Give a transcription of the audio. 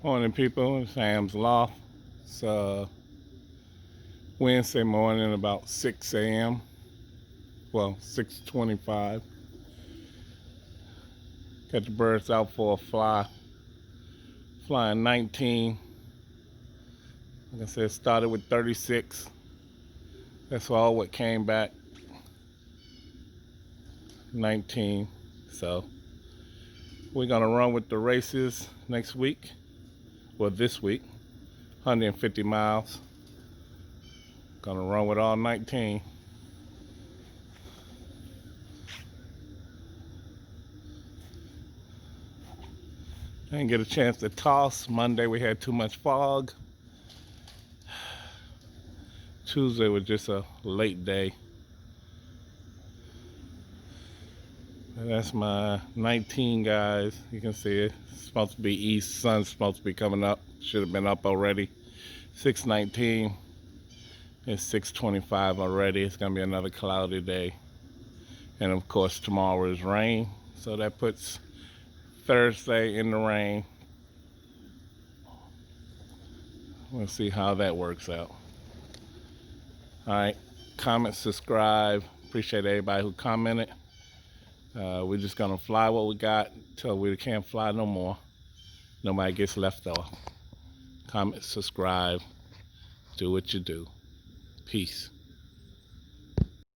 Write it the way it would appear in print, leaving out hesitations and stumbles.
Morning, people. Sam's Loft. It's Wednesday morning, about 6 a.m. Well, 6:25. Got the birds out for a fly. Flying 19. Like I said, started with 36. That's all what came back. 19. So we're gonna run with the races next week. Well, this week, 150 miles. Gonna run with all 19. I didn't get a chance to toss. Monday we had too much fog. Tuesday was just a late day. And that's my 19 guys. You can see it. It's supposed to be east. Sun's supposed to be coming up. Should have been up already. 6:19. It's 6:25 already. It's gonna be another cloudy day. And of course tomorrow is rain. So that puts Thursday in the rain. We'll see how that works out. All right, comment, subscribe. Appreciate everybody who commented. We're just gonna fly what we got till we can't fly no more. Nobody gets left off. Comment, subscribe, do what you do. Peace.